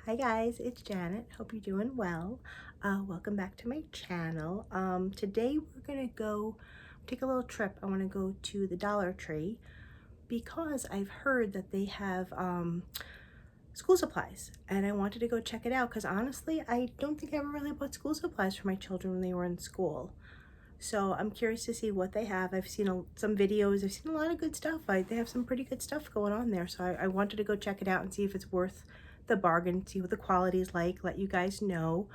Hi guys, it's Janet. Hope you're doing well. Welcome back to my channel. Today we're gonna go take a little trip. I want to go to the Dollar Tree because I've heard that they have school supplies, and I wanted to go check it out because honestly, I don't think I ever really bought school supplies for my children when they were in school. So I'm curious to see what they have. I've seen some videos. I've seen a lot of good stuff. They have some pretty good stuff going on there. So I wanted to go check it out and see if it's worth the bargain, see what the quality is like, let you guys know.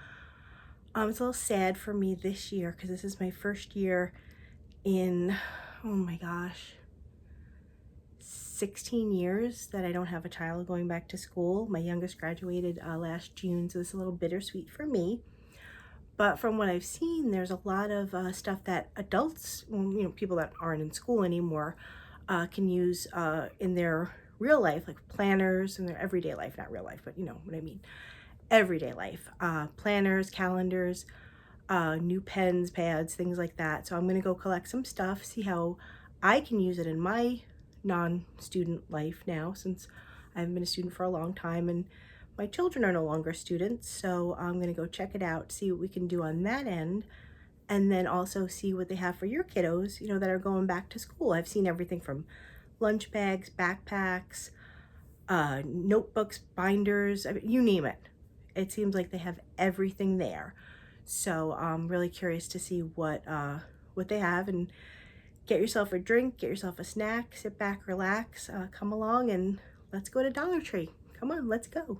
It's a little sad for me this year because this is my first year in, oh my gosh, 16 years that I don't have a child going back to school. My youngest graduated last June, so it's a little bittersweet for me. But from what I've seen, there's a lot of stuff that adults, people that aren't in school anymore, can use in their real life, like planners in their everyday life, not real life, but you know what I mean, everyday life. Planners, calendars, new pens, pads, things like that. So I'm going to go collect some stuff, see how I can use it in my non-student life now, since I haven't been a student for a long time and my children are no longer students. So I'm going to go check it out, see what we can do on that end, and then also see what they have for your kiddos, that are going back to school. I've seen everything from lunch bags, backpacks, notebooks, binders, I mean, you name it. It seems like they have everything there. So I'm really curious to see what they have, and get yourself a drink, get yourself a snack, sit back, relax, come along, and let's go to Dollar Tree. Come on, let's go.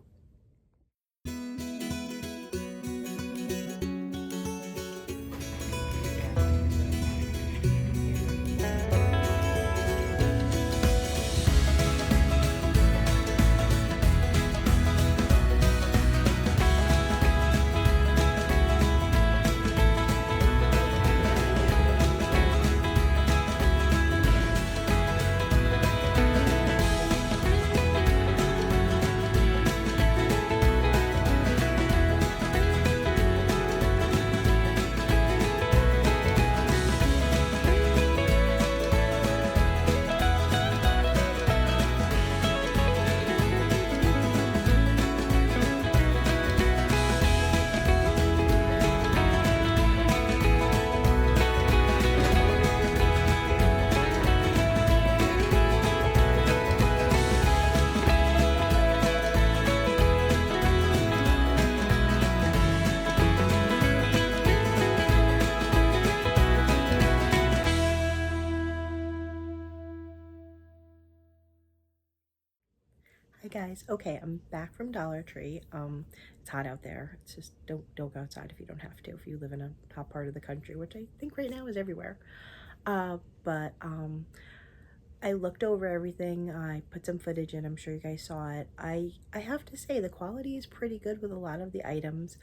Hi guys. Okay, I'm back from Dollar Tree. It's hot out there. It's just don't go outside if you don't have to. If you live in a hot part of the country, which I think right now is everywhere. But I looked over everything. I put some footage in. I'm sure you guys saw it. I have to say the quality is pretty good with a lot of the items.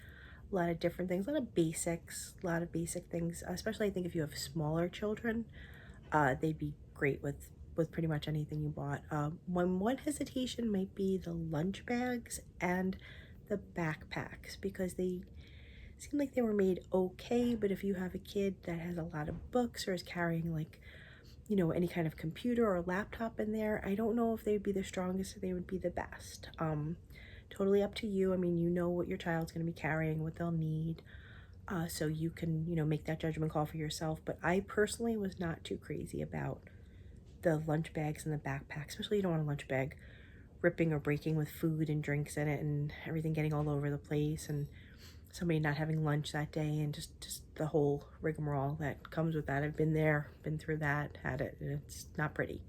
A lot of different things, a lot of basics, a lot of basic things. Especially I think if you have smaller children, they'd be great with pretty much anything you bought. One hesitation might be the lunch bags and the backpacks, because they seem like they were made okay, but if you have a kid that has a lot of books or is carrying like, any kind of computer or laptop in there, I don't know if they'd be the strongest or they would be the best. Totally up to you. I mean, you know what your child's going to be carrying, what they'll need. So you can, make that judgment call for yourself. But I personally was not too crazy about the lunch bags and the backpack, especially you don't want a lunch bag ripping or breaking with food and drinks in it and everything getting all over the place, and somebody not having lunch that day, and just the whole rigmarole that comes with that. I've been there, been through that, had it, and it's not pretty.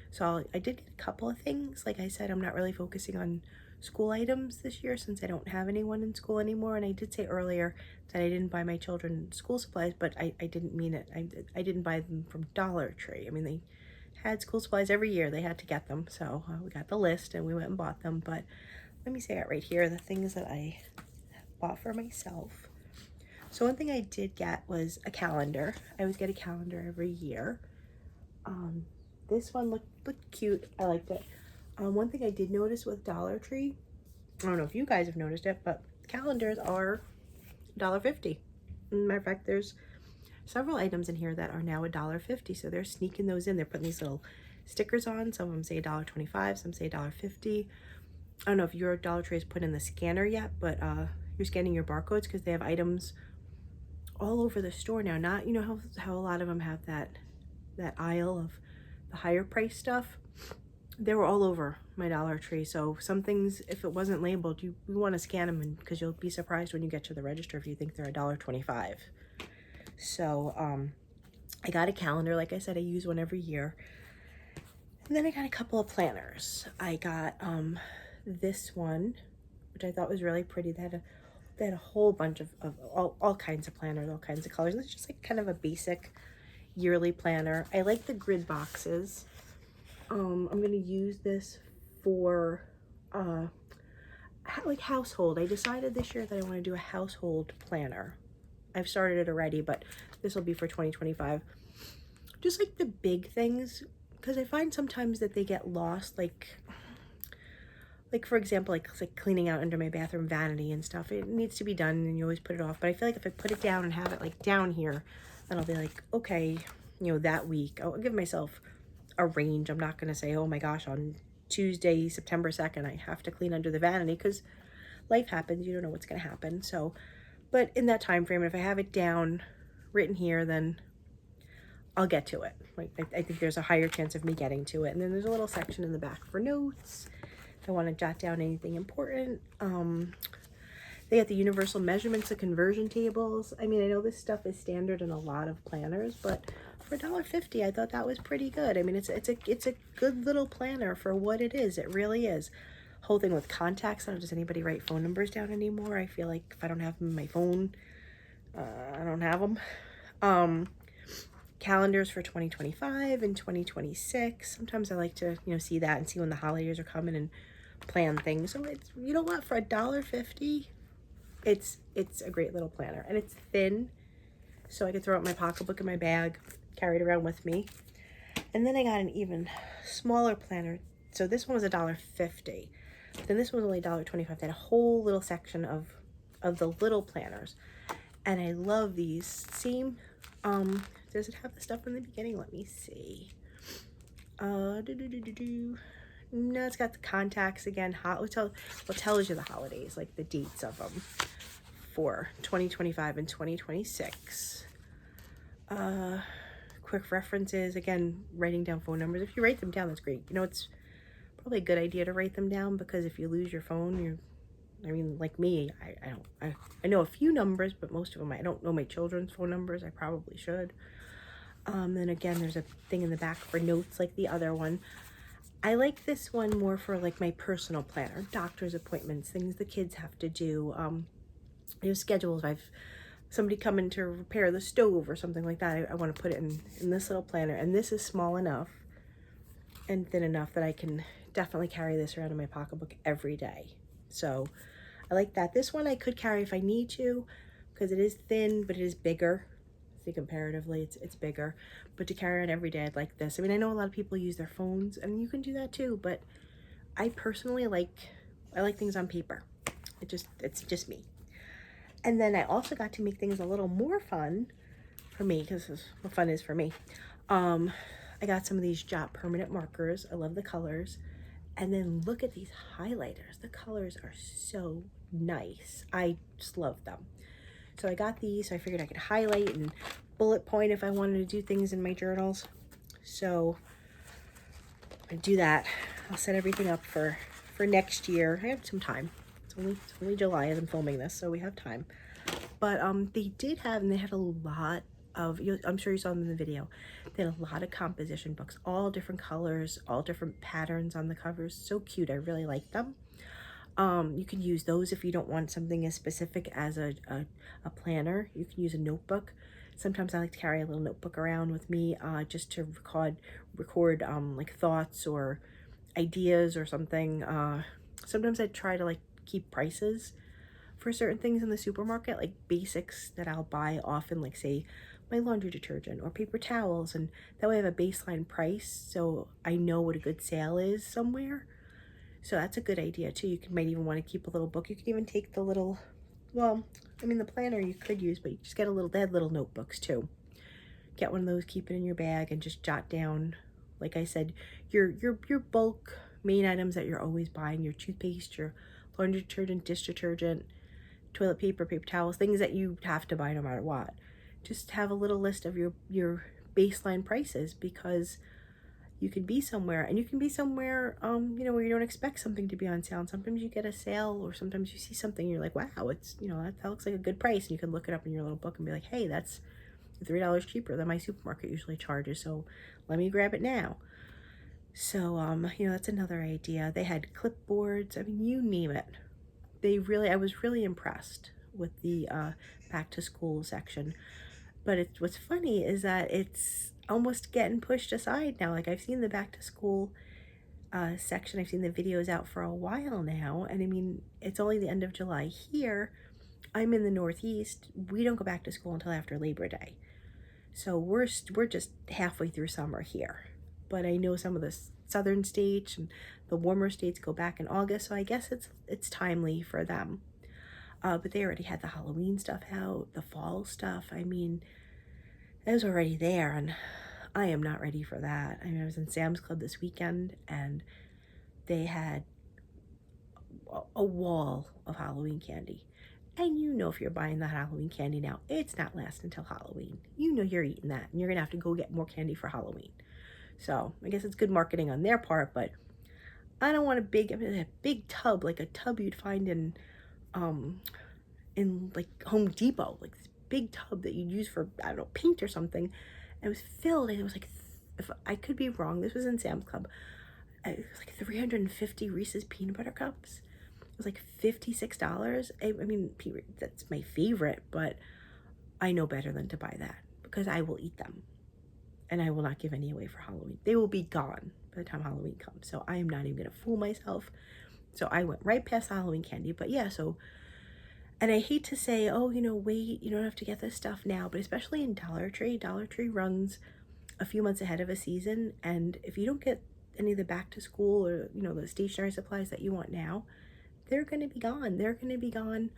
So I did get a couple of things. Like I said, I'm not really focusing on school items this year since I don't have anyone in school anymore. And I did say earlier that I didn't buy my children school supplies, but I didn't mean it. I didn't buy them from Dollar Tree. I mean, they had school supplies every year. They had to get them. So we got the list and we went and bought them. But let me say it right here, the things that I bought for myself. So one thing I did get was a calendar. I always get a calendar every year. This one looked cute. I liked it. One thing I did notice with Dollar Tree, I don't know if you guys have noticed it, but calendars are $1.50. Matter of fact, there's several items in here that are now $1.50, so they're sneaking those in. They're putting these little stickers on. Some of them say $1.25, some say $1.50. I don't know if your Dollar Tree has put in the scanner yet, but you're scanning your barcodes because they have items all over the store now. Not, you know how a lot of them have that aisle of the higher price stuff. They were all over my Dollar Tree. So some things, if it wasn't labeled, you want to scan them because you'll be surprised when you get to the register if you think they're $1.25. So I got a calendar. Like I said, I use one every year. And then I got a couple of planners. I got this one, which I thought was really pretty. They had a whole bunch of all kinds of planners, all kinds of colors. And it's just like kind of a basic yearly planner. I like the grid boxes. I'm gonna use this for like household. I decided this year that I want to do a household planner. I've started it already, but this will be for 2025. Just like the big things, because I find sometimes that they get lost, like for example, like cleaning out under my bathroom vanity and stuff. It needs to be done and you always put it off. But I feel like if I put it down and have it like down here, then I'll be like, okay, you know, that week I'll give myself a range. I'm not going to say, oh my gosh, on Tuesday, September 2nd, I have to clean under the vanity, because life happens. You don't know what's going to happen. So, but in that time frame, if I have it down, written here, then I'll get to it. Like I think there's a higher chance of me getting to it. And then there's a little section in the back for notes if I want to jot down anything important. They got the universal measurements, the conversion tables. I mean, I know this stuff is standard in a lot of planners, but for $1.50, I thought that was pretty good. I mean, it's a good little planner for what it is. It really is. Whole thing with contacts. I don't, does anybody write phone numbers down anymore? I feel like if I don't have them in my phone, I don't have them. Calendars for 2025 and 2026. Sometimes I like to, you know, see that and see when the holidays are coming and plan things. So it's, you know what, for $1.50, it's a great little planner, and it's thin, so I could throw it in my pocketbook in my bag, carry it around with me. And then I got an even smaller planner. So this one was $1.50. Then this one was only $1.25. They had a whole little section of the little planners, and I love these. Same. Does it have the stuff in the beginning? Let me see. No, it's got the contacts again. It tells you the holidays, like the dates of them for 2025 and 2026. Quick references, again, writing down phone numbers. If you write them down, that's great. You know, it's probably a good idea to write them down, because if you lose your phone, I mean, like me, I know a few numbers, but most of them, I don't know my children's phone numbers. I probably should. Then again, there's a thing in the back for notes like the other one. I like this one more for like my personal planner, doctor's appointments, things the kids have to do, you know, schedules. I've somebody coming to repair the stove or something like that. I want to put it in this little planner, and this is small enough and thin enough that I can definitely carry this around in my pocketbook every day. So I like that. This one I could carry if I need to, because it is thin, but it is bigger. See, comparatively, it's bigger. But to carry on every day, I'd like this. I mean, I know a lot of people use their phones, and you can do that too, but I personally I like things on paper. It's just me. And then I also got to make things a little more fun for me, because this is what fun is for me. I got some of these Jot permanent markers. I love the colors. And then look at these highlighters. The colors are so nice. I just love them. So I got these, so I figured I could highlight and bullet point if I wanted to do things in my journals. So I'm gonna do that. I'll set everything up for next year. I have some time. It's only July as I'm filming this, so we have time. But they did have, and they had a lot of, I'm sure you saw them in the video, they had a lot of composition books, all different colors, all different patterns on the covers. So cute. I really like them. You can use those if you don't want something as specific as a planner. You can use a notebook. Sometimes I like to carry a little notebook around with me, just to record like thoughts or ideas or something. Sometimes I try to like keep prices for certain things in the supermarket, like basics that I'll buy often, like say my laundry detergent or paper towels, and that way I have a baseline price so I know what a good sale is somewhere. So that's a good idea too. You might even want to keep a little book. You can even take the little, well, I mean the planner you could use, but you just get they had little notebooks too. Get one of those, keep it in your bag, and just jot down, like I said, your bulk main items that you're always buying, your toothpaste, your laundry detergent, dish detergent, toilet paper, paper towels, things that you have to buy no matter what. Just have a little list of your baseline prices, because you can be somewhere, and you can be somewhere, you know, where you don't expect something to be on sale. And sometimes you get a sale, or sometimes you see something, you're like, wow, it's, you know, that looks like a good price. And you can look it up in your little book and be like, hey, that's $3 cheaper than my supermarket usually charges. So let me grab it now. So, you know, that's another idea. They had clipboards. I mean, you name it. I was really impressed with the back to school section. But what's funny is that it's almost getting pushed aside now. Like, I've seen the back to school section, I've seen the videos out for a while now. And I mean, it's only the end of July here. I'm in the Northeast. We don't go back to school until after Labor Day. So we're just halfway through summer here. But I know some of the southern states and the warmer states go back in August, so I guess it's timely for them. But they already had the Halloween stuff out, the fall stuff. I mean, it was already there, and I am not ready for that. I mean, I was in Sam's Club this weekend, and they had a wall of Halloween candy. And you know, if you're buying that Halloween candy now, it's not lasting until Halloween. You know you're eating that, and you're gonna have to go get more candy for Halloween. So I guess it's good marketing on their part, but I don't want a big tub, like a tub you'd find in like Home Depot, like this big tub that you'd use for, I don't know, paint or something. It was filled, and it was like, if I could be wrong, this was in Sam's Club. It was like 350 Reese's peanut butter cups. It was like $56. I mean, that's my favorite, but I know better than to buy that, because I will eat them, and I will not give any away for Halloween. They will be gone by the time Halloween comes. So I am not even gonna fool myself. So I went right past Halloween candy. But yeah, so, and I hate to say, oh, you know, wait, you don't have to get this stuff now, but especially in Dollar Tree runs a few months ahead of a season. And if you don't get any of the back to school, or, you know, the stationery supplies that you want now, they're going to be gone. They're going to be gone.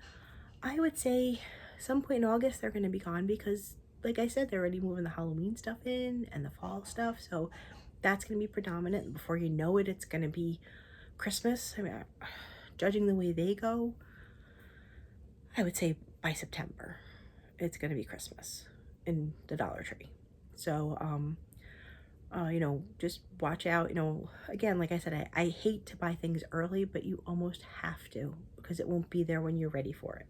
I would say some point in August, they're going to be gone, because like I said, they're already moving the Halloween stuff in and the fall stuff. So that's going to be predominant. And before you know it, it's going to be Christmas. I mean, judging the way they go, I would say by September, it's going to be Christmas in the Dollar Tree. So, you know, just watch out. You know, again, like I said, I hate to buy things early, but you almost have to, because it won't be there when you're ready for it.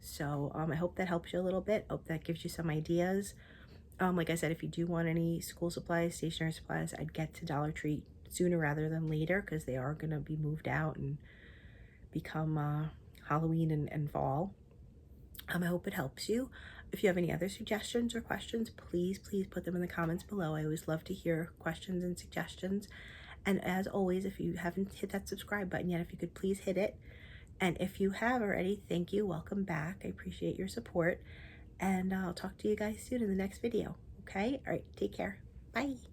So I hope that helps you a little bit. Hope that gives you some ideas. Like I said, if you do want any school supplies, stationery supplies, I'd get to Dollar Tree sooner rather than later, because they are going to be moved out and become Halloween and fall. I hope it helps you. If you have any other suggestions or questions, please put them in the comments below. I always love to hear questions and suggestions. And as always, if you haven't hit that subscribe button yet, if you could please hit it. And if you have already, thank you. Welcome back. I appreciate your support. And I'll talk to you guys soon in the next video. Okay? All right. Take care. Bye.